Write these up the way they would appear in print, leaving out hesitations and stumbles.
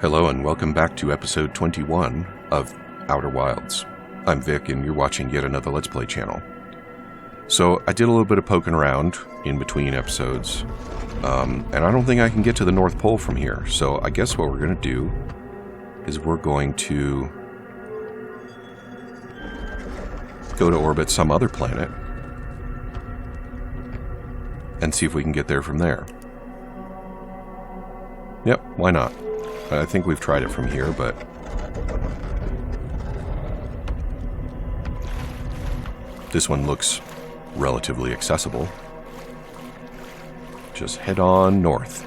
Hello and welcome back to episode 21 of Outer Wilds. I'm Vic and you're watching yet another Let's Play channel. So I did a little bit of poking around in between episodes, and I don't think I can get to the North Pole from here. So I guess what we're going to do is we're going to go to orbit some other planet and see if we can get there from there. Yep, why not? I think we've tried it from here, but this one looks relatively accessible. Just head on north.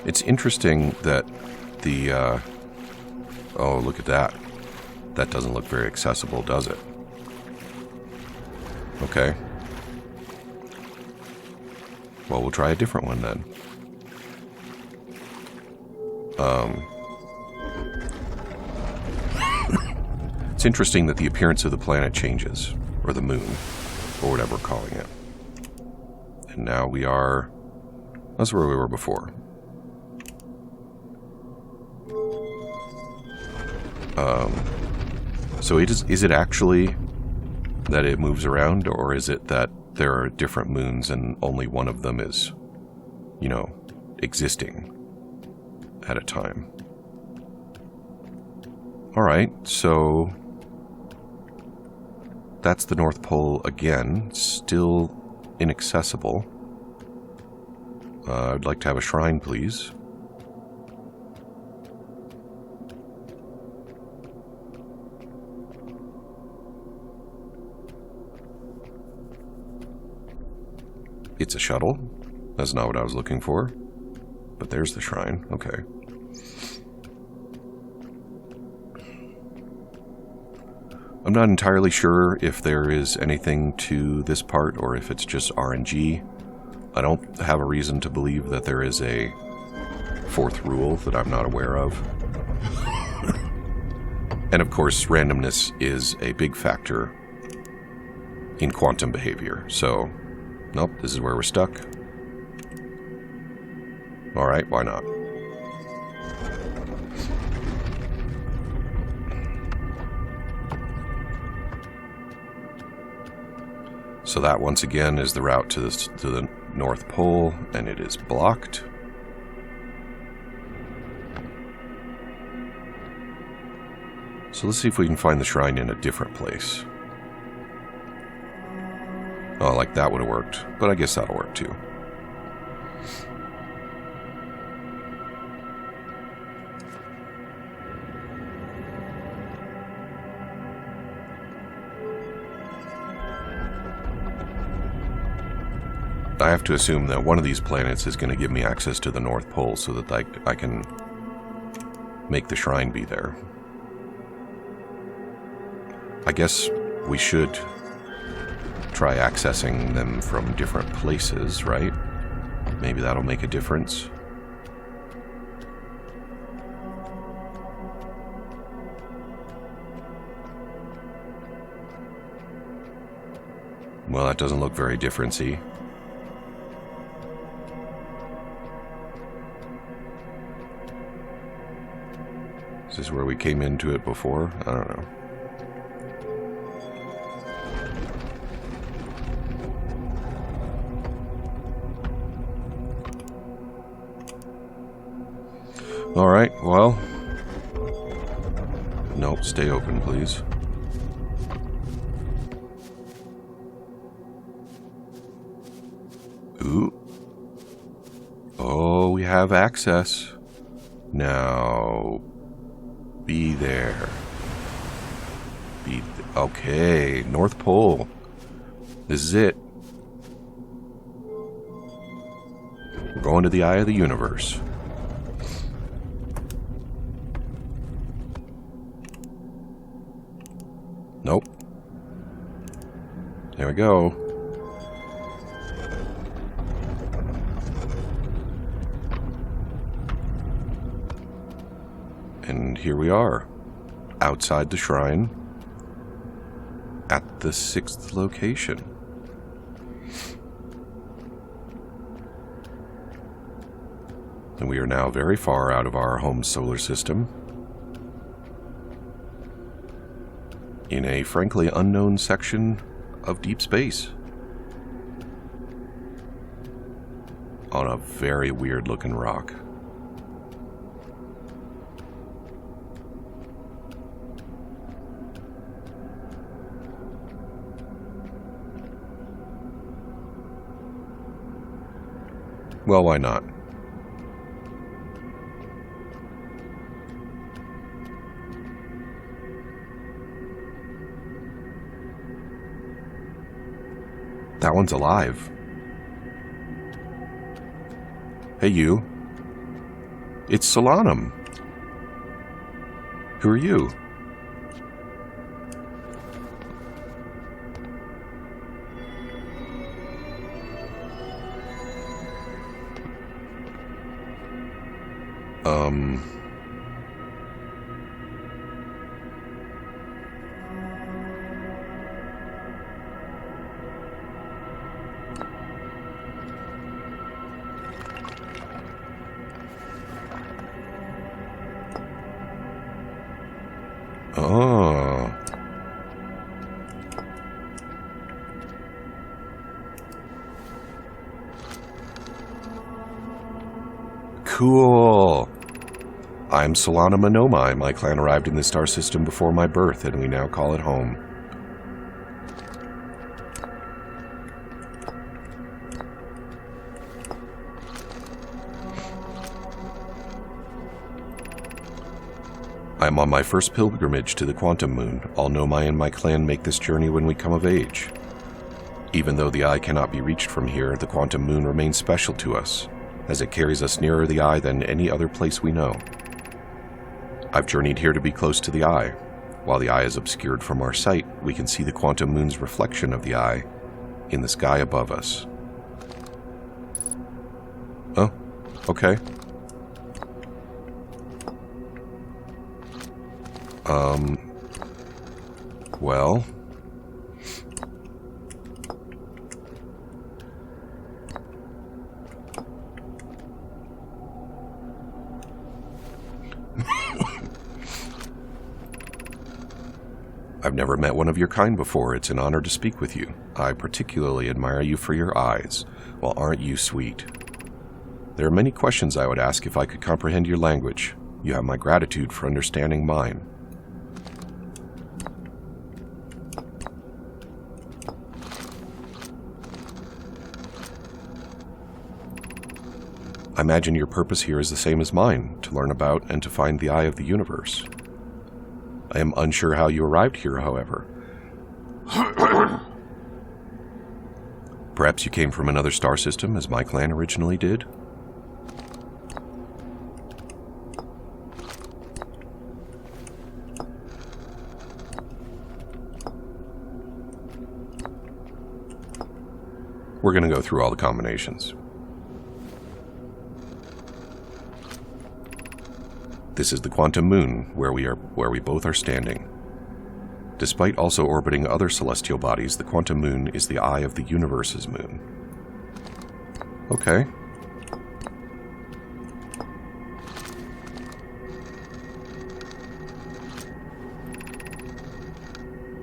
It's interesting that the oh, look at that. That doesn't look very accessible, does it? Okay. Well, we'll try a different one then. It's interesting that the appearance of the planet changes, or the moon, or whatever we're calling it. And now we are... That's where we were before. So is it actually that it moves around, or is it that there are different moons and only one of them is, you know, existing at a time? Alright, so that's the North Pole again, still inaccessible. I'd like to have a shrine, please. It's a shuttle. That's not what I was looking for. But there's the shrine. Okay. I'm not entirely sure if there is anything to this part or if it's just RNG. I don't have a reason to believe that there is a fourth rule that I'm not aware of. And of course, randomness is a big factor in quantum behavior, so... Nope, this is where we're stuck. Alright, why not? So that, once again, is the route to the North Pole, and it is blocked. So let's see if we can find the shrine in a different place. Oh, like that would have worked, but I guess that'll work too. I have to assume that one of these planets is going to give me access to the North Pole so that I can make the shrine be there. I guess we should try accessing them from different places, right? Maybe that'll make a difference. Well, that doesn't look very different-y. Is this where we came into it before? I don't know. Alright, well... Nope, stay open, please. Ooh. Oh, we have access. Now... Be there. Okay, North Pole. This is it. We're going to the eye of the universe. Nope. There we go. And here we are, outside the shrine. at the 6th location. And we are now very far out of our home solar system, in a frankly unknown section of deep space, on a very weird looking rock. Well, why not? That one's alive. Hey, you. It's Solanum. Who are you? Oh. Cool. I'm Solana Monomai. My clan arrived in this star system before my birth, and we now call it home. I am on my first pilgrimage to the Quantum Moon. All Nomai and my clan make this journey when we come of age. Even though the Eye cannot be reached from here, the Quantum Moon remains special to us, as it carries us nearer the Eye than any other place we know. I've journeyed here to be close to the Eye. While the Eye is obscured from our sight, we can see the Quantum Moon's reflection of the Eye in the sky above us. Oh, okay. Well... I've never met one of your kind before. It's an honor to speak with you. I particularly admire you for your eyes. Well, aren't you sweet? There are many questions I would ask if I could comprehend your language. You have my gratitude for understanding mine. I imagine your purpose here is the same as mine, to learn about and to find the Eye of the universe. I am unsure how you arrived here, however. Perhaps you came from another star system, as my clan originally did? We're going to go through all the combinations. This is the Quantum Moon, where we both are standing. Despite also orbiting other celestial bodies, the Quantum Moon is the eye of the universe's moon. Okay.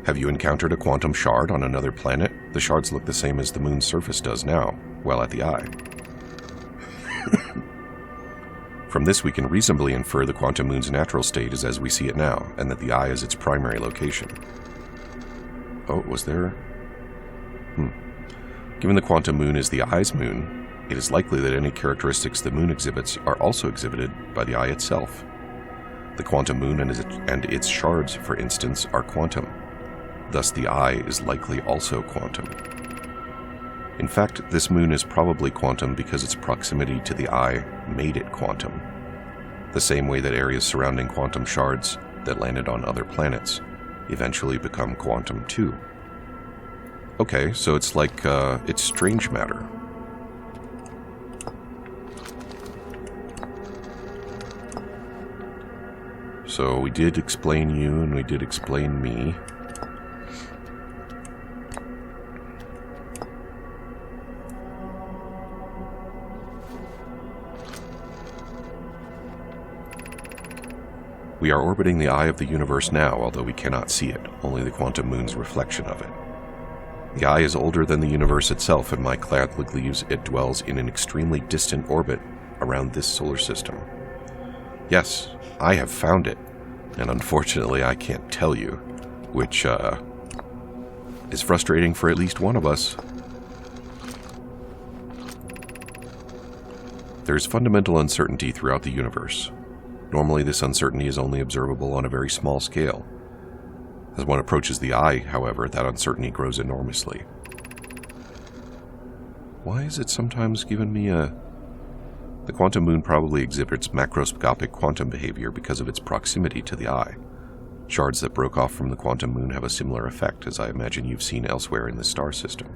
Have you encountered a quantum shard on another planet? The shards look the same as the moon's surface does now, well at the eye. From this, we can reasonably infer the Quantum Moon's natural state is as we see it now, and that the eye is its primary location. Oh, was there... Given the Quantum Moon is the eye's moon, it is likely that any characteristics the moon exhibits are also exhibited by the eye itself. The Quantum Moon and its shards, for instance, are quantum. Thus, the eye is likely also quantum. In fact, this moon is probably quantum because its proximity to the eye made it quantum. The same way that areas surrounding quantum shards that landed on other planets eventually become quantum too. Okay, so it's like, it's strange matter. So we did explain you and we did explain me. We are orbiting the eye of the universe now, although we cannot see it, only the quantum moon's reflection of it. The eye is older than the universe itself, and my cloud believes it dwells in an extremely distant orbit around this solar system. Yes, I have found it, and unfortunately I can't tell you, which is frustrating for at least one of us. There is fundamental uncertainty throughout the universe. Normally this uncertainty is only observable on a very small scale. As one approaches the eye, however, that uncertainty grows enormously. Why is it sometimes given me a... The quantum moon probably exhibits macroscopic quantum behavior because of its proximity to the eye. Shards that broke off from the quantum moon have a similar effect, as I imagine you've seen elsewhere in the star system.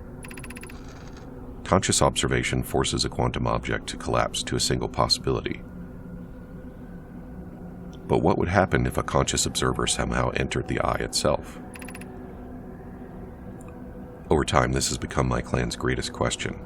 Conscious observation forces a quantum object to collapse to a single possibility. But what would happen if a conscious observer somehow entered the eye itself? Over time, this has become my clan's greatest question.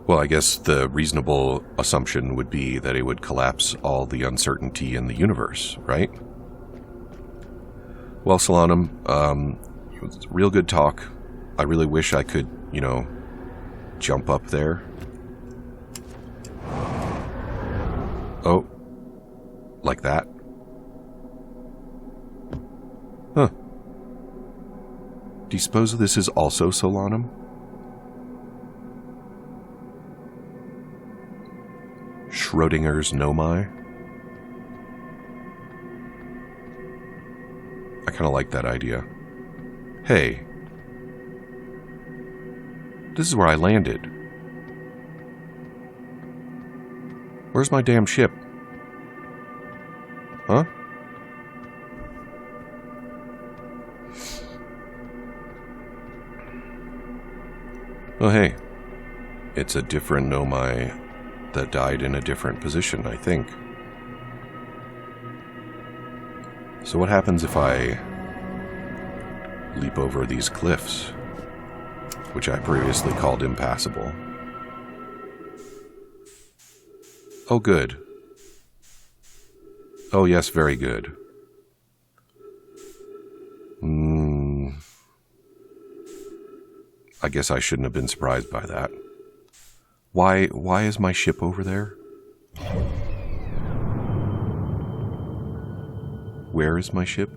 Well, I guess the reasonable assumption would be that it would collapse all the uncertainty in the universe, right? Well, Solanum, it was real good talk. I really wish I could, jump up there. Oh, like that? Huh. Do you suppose this is also Solanum? Schrodinger's Nomai? I kind of like that idea. Hey. This is where I landed. Where's my damn ship? Huh? Oh, hey. It's a different Nomai that died in a different position, I think. So what happens if I leap over these cliffs, which I previously called impassable? Oh, good. Oh, yes, very good. I guess I shouldn't have been surprised by that. Why is my ship over there? Where is my ship?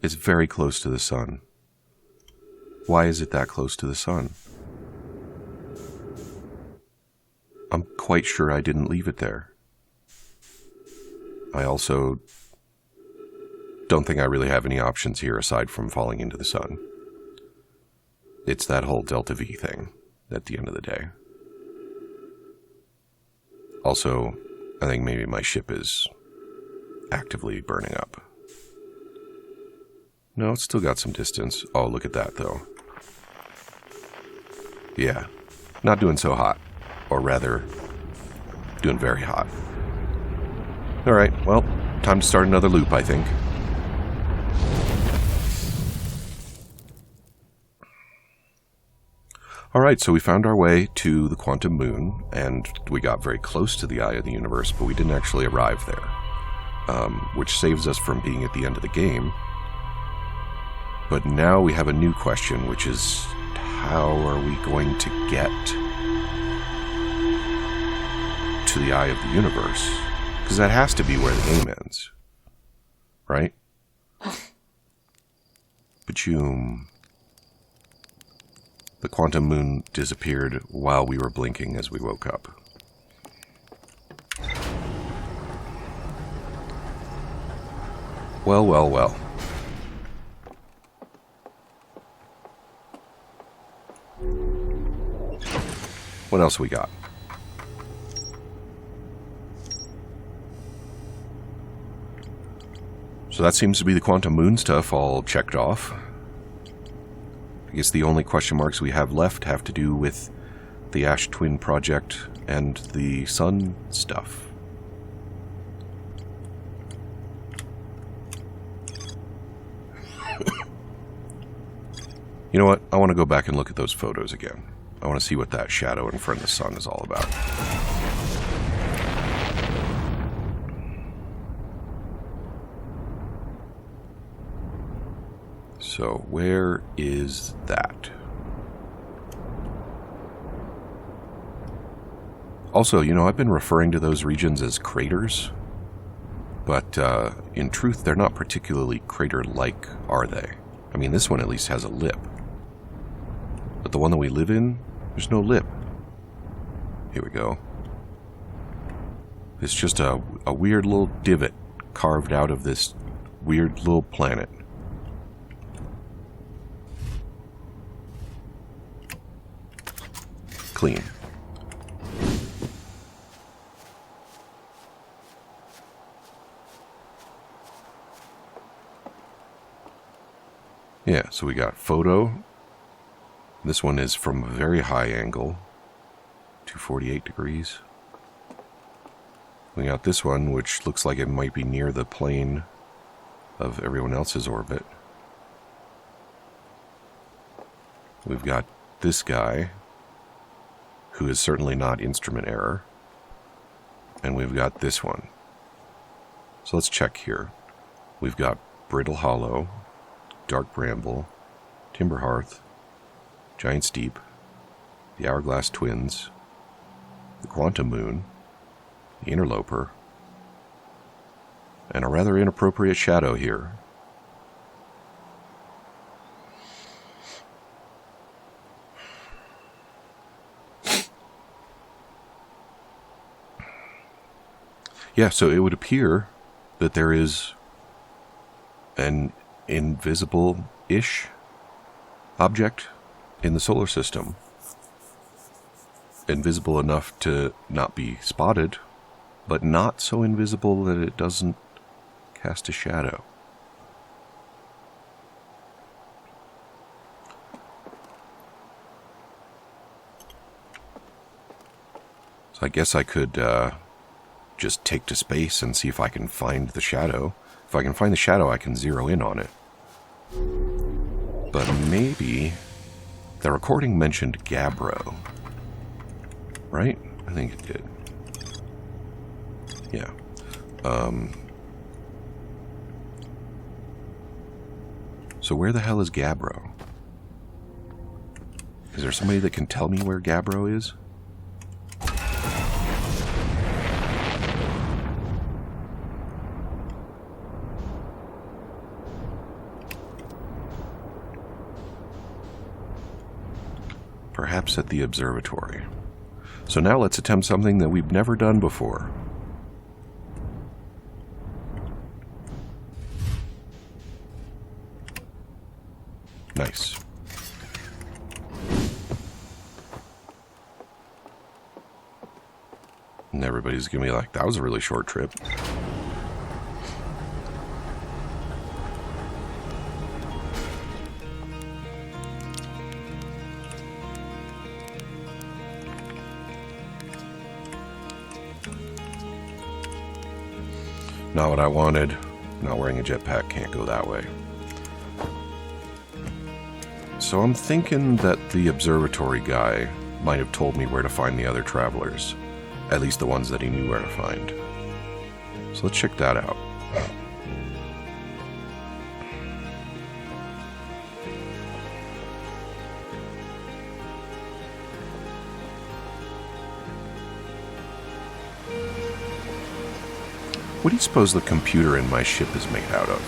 It's very close to the sun. Why is it that close to the sun? I'm quite sure I didn't leave it there. I also don't think I really have any options here aside from falling into the sun. It's that whole Delta V thing at the end of the day. Also, I think maybe my ship is actively burning up. No, it's still got some distance. Oh, look at that, though. Yeah, not doing so hot. Or rather, doing very hot. Alright, well, time to start another loop, I think. Alright, so we found our way to the quantum moon, and we got very close to the eye of the universe, but we didn't actually arrive there. Which saves us from being at the end of the game. But now we have a new question, which is, how are we going to get to the eye of the universe? Because that has to be where the game ends. Right? Bachoom. The quantum moon disappeared while we were blinking as we woke up. Well, well, well. What else we got? So that seems to be the quantum moon stuff all checked off. I guess the only question marks we have left have to do with the Ash Twin project and the sun stuff. You know what? I want to go back and look at those photos again. I want to see what that shadow in front of the sun is all about. So, where is that? Also, you know, I've been referring to those regions as craters, but in truth, they're not particularly crater-like, are they? I mean, this one at least has a lip. But the one that we live in, there's no lip. Here we go. It's just a weird little divot carved out of this weird little planet. Clean. Yeah, so we got photo. This one is from a very high angle, 248 degrees. We got this one, which looks like it might be near the plane of everyone else's orbit. We've got this guy, who is certainly not instrument error. And we've got this one. So let's check here. We've got Brittle Hollow, Dark Bramble, Timber Hearth, Giant Steep, the Hourglass Twins, the Quantum Moon, the Interloper, and a rather inappropriate shadow here. Yeah, so it would appear that there is an invisible-ish object in the solar system. Invisible enough to not be spotted, but not so invisible that it doesn't cast a shadow. So I guess I could just take to space and see if I can find the shadow. If I can find the shadow, I can zero in on it. But maybe the recording mentioned Gabbro, right? I think it did. Yeah. So where the hell is Gabbro? Is there somebody that can tell me where Gabbro is? Perhaps at the observatory. So now let's attempt something that we've never done before. Nice. And everybody's gonna be like, that was a really short trip. Not what I wanted. Not wearing a jetpack, can't go that way. So I'm thinking that the observatory guy might have told me where to find the other travelers. At least the ones that he knew where to find. So let's check that out. What do you suppose the computer in my ship is made out of?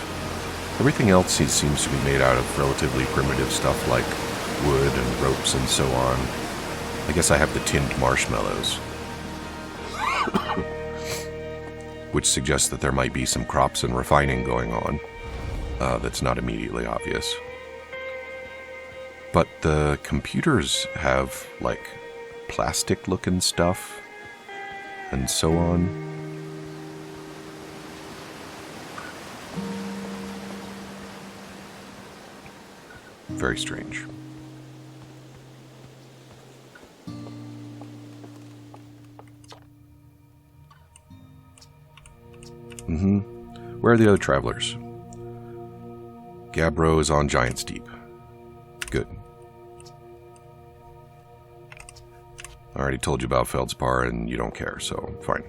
Everything else seems to be made out of relatively primitive stuff like wood and ropes and so on. I guess I have the tinned marshmallows. Which suggests that there might be some crops and refining going on. That's not immediately obvious. But the computers have, like, plastic-looking stuff and so on. Very strange. Where are the other travelers? Gabbro is on Giant Steep. Good. I already told you about Feldspar and you don't care, so fine.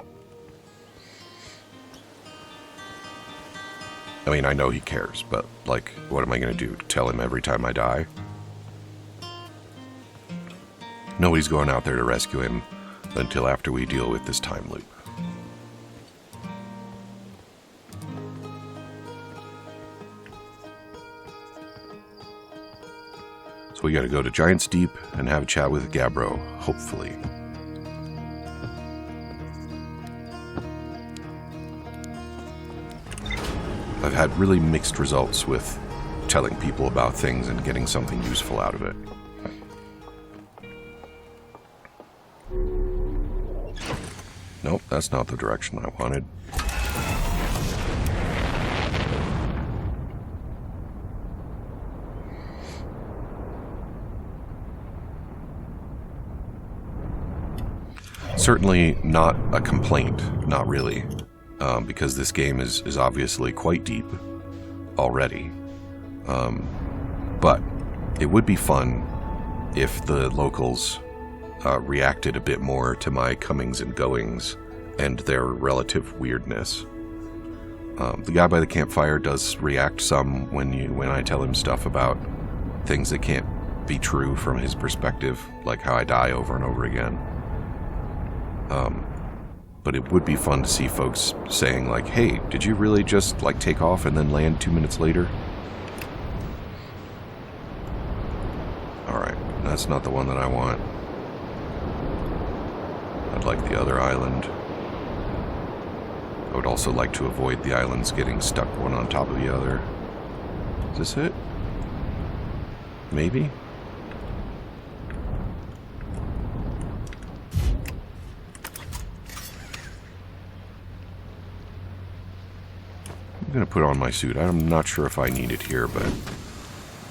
I mean, I know he cares, but, like, what am I going to do? Tell him every time I die? Nobody's going out there to rescue him until after we deal with this time loop. So we gotta go to Giant's Deep and have a chat with Gabbro, hopefully. I've had really mixed results with telling people about things and getting something useful out of it. Nope, that's not the direction I wanted. Certainly not a complaint, not really, because this game is obviously quite deep already. But it would be fun if the locals reacted a bit more to my comings and goings and their relative weirdness. The guy by the campfire does react some when I tell him stuff about things that can't be true from his perspective, like how I die over and over again. But it would be fun to see folks saying, like, hey, did you really just, like, take off and then land 2 minutes later? Alright, that's not the one that I want. I'd like the other island. I would also like to avoid the islands getting stuck one on top of the other. Is this it? Maybe? I'm gonna put on my suit. I'm not sure if I need it here, but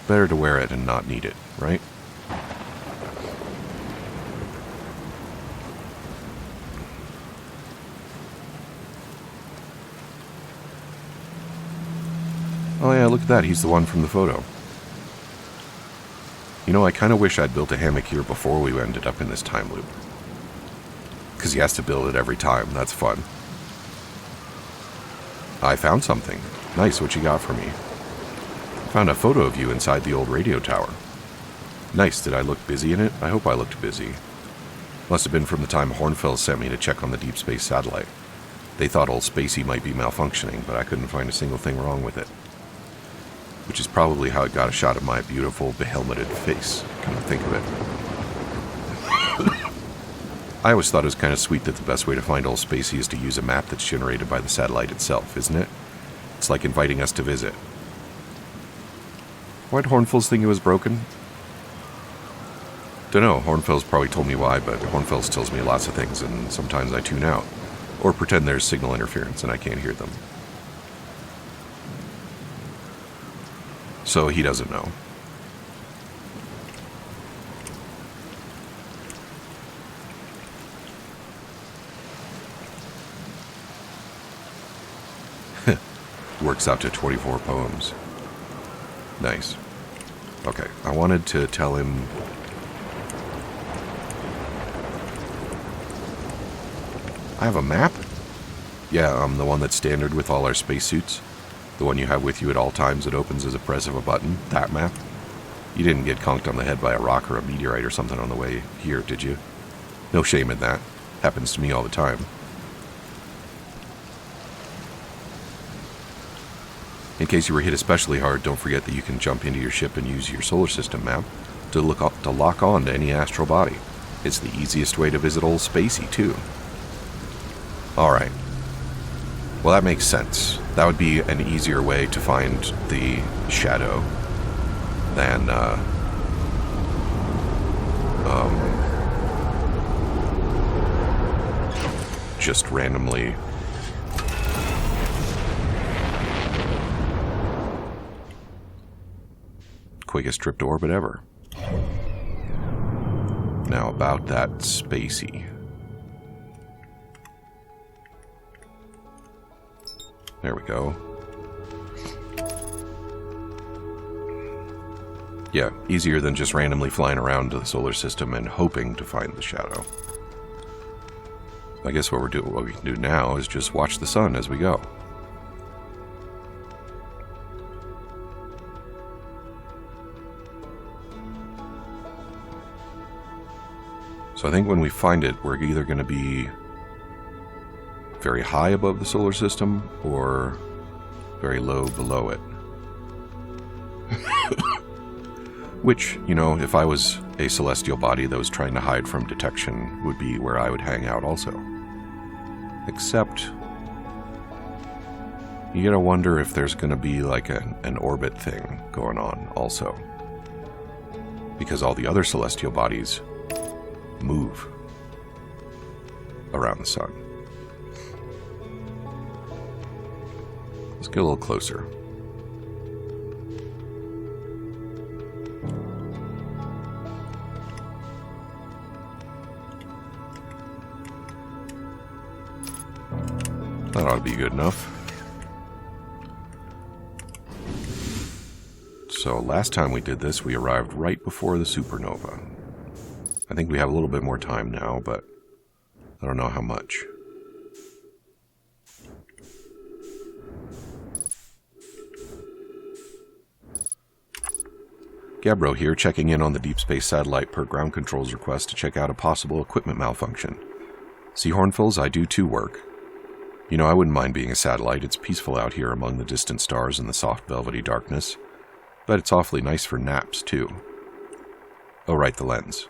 better to wear it and not need it, right? Oh yeah, look at that. He's the one from the photo. You know, I kind of wish I'd built a hammock here before we ended up in this time loop. Because he has to build it every time. That's fun. I found something. Nice, what you got for me? I found a photo of you inside the old radio tower. Nice, did I look busy in it? I hope I looked busy. Must have been from the time Hornfels sent me to check on the deep space satellite. They thought old Spacey might be malfunctioning, but I couldn't find a single thing wrong with it. Which is probably how it got a shot of my beautiful, behelmeted face, come to think of it. I always thought it was kind of sweet that the best way to find old Spacey is to use a map that's generated by the satellite itself, isn't it? It's like inviting us to visit. Why'd Hornfels think it was broken? Dunno, Hornfels probably told me why, but Hornfels tells me lots of things, and sometimes I tune out. Or pretend there's signal interference and I can't hear them. So he doesn't know. Works out to 24 poems. Nice. Okay, I wanted to tell him... I have a map? Yeah, the one that's standard with all our spacesuits. The one you have with you at all times that opens as a press of a button. That map. You didn't get conked on the head by a rock or a meteorite or something on the way here, did you? No shame in that. Happens to me all the time. In case you were hit especially hard, don't forget that you can jump into your ship and use your solar system map to lock on to any astral body. It's the easiest way to visit old Spacey, too. Alright. Well, that makes sense. That would be an easier way to find the shadow than, just randomly... quickest trip to orbit ever. Now about that Spacey. There we go. Yeah, easier than just randomly flying around to the solar system and hoping to find the shadow. I guess what we can do now is just watch the sun as we go. So I think when we find it, we're either going to be very high above the solar system or very low below it. Which, you know, if I was a celestial body that was trying to hide from detection, would be where I would hang out also. Except, you gotta wonder if there's gonna be like an orbit thing going on also. Because all the other celestial bodies move around the sun. Let's get a little closer. That ought to be good enough. So last time we did this, we arrived right before the supernova. I think we have a little bit more time now, but I don't know how much. Gabbro here, checking in on the Deep Space Satellite per ground control's request to check out a possible equipment malfunction. See, Hornfills, I do too work. You know, I wouldn't mind being a satellite. It's peaceful out here among the distant stars and the soft velvety darkness. But it's awfully nice for naps, too. Oh, right, the lens.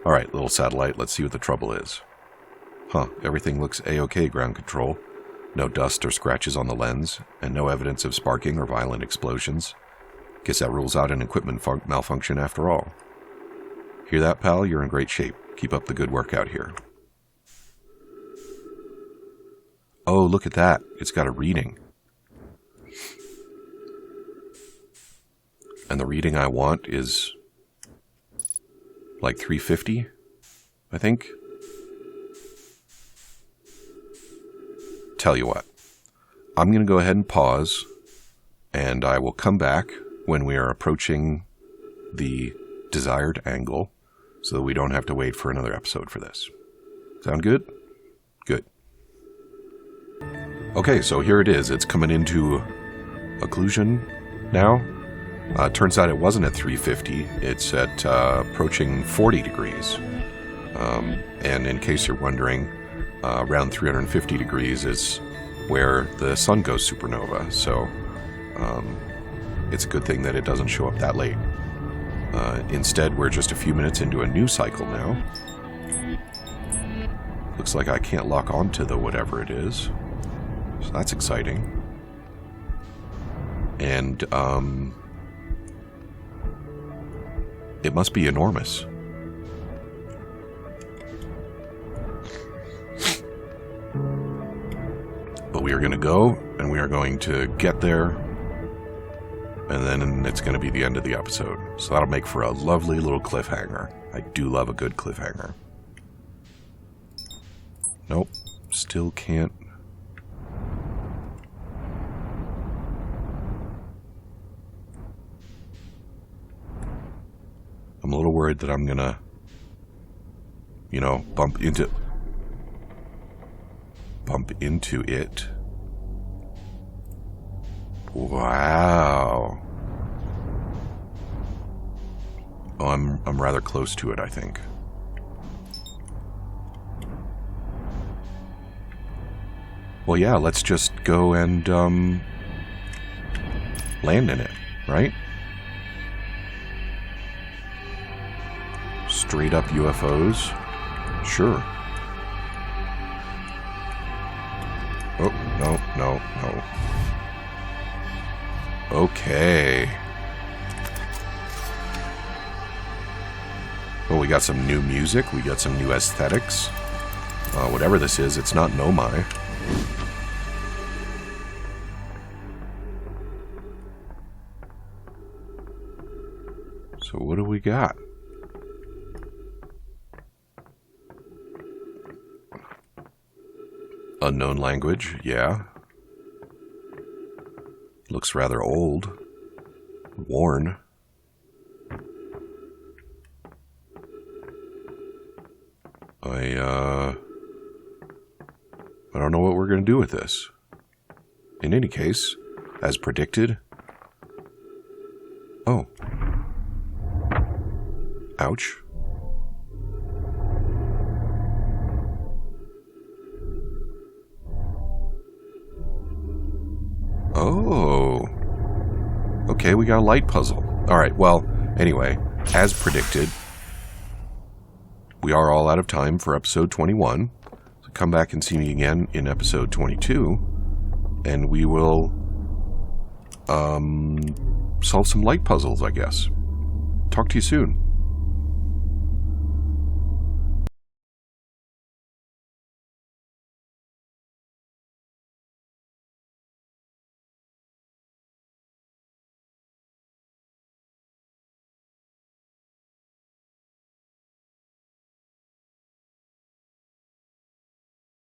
Alright, little satellite, let's see what the trouble is. Huh, everything looks A-OK, ground control. No dust or scratches on the lens, and no evidence of sparking or violent explosions. Guess that rules out an equipment malfunction after all. Hear that, pal? You're in great shape. Keep up the good work out here. Oh, look at that. It's got a reading. And the reading I want is like 350, I think. Tell you what. I'm going to go ahead and pause, and I will come back when we are approaching the desired angle so that we don't have to wait for another episode for this. Sound good? Good. Okay, so here it is. It's coming into occlusion now. Turns out it wasn't at 350. It's at approaching 40 degrees. And in case you're wondering, around 350 degrees is where the sun goes supernova. So it's a good thing that it doesn't show up that late. Instead, we're just a few minutes into a new cycle now. Looks like I can't lock onto the whatever it is. So that's exciting. And it must be enormous. But we are going to go, and we are going to get there, and then it's going to be the end of the episode. So that'll make for a lovely little cliffhanger. I do love a good cliffhanger. Nope, still can't. I'm a little worried that I'm gonna, you know, bump into it. Wow. Oh, I'm rather close to it, I think. Well, yeah, let's just go and land in it, right? Straight up UFOs? Sure. Oh, no. Okay. Well, we got some new music. We got some new aesthetics. Whatever this is, it's not Nomai. So what do we got? Unknown language, yeah. Looks rather old. Worn. I don't know what we're going to do with this. In any case, as predicted... Oh. Ouch. Oh. Okay, we got a light puzzle. Alright, well, anyway, as predicted, we are all out of time for episode 21. So come back and see me again in episode 22, and we will solve some light puzzles, I guess. Talk to you soon.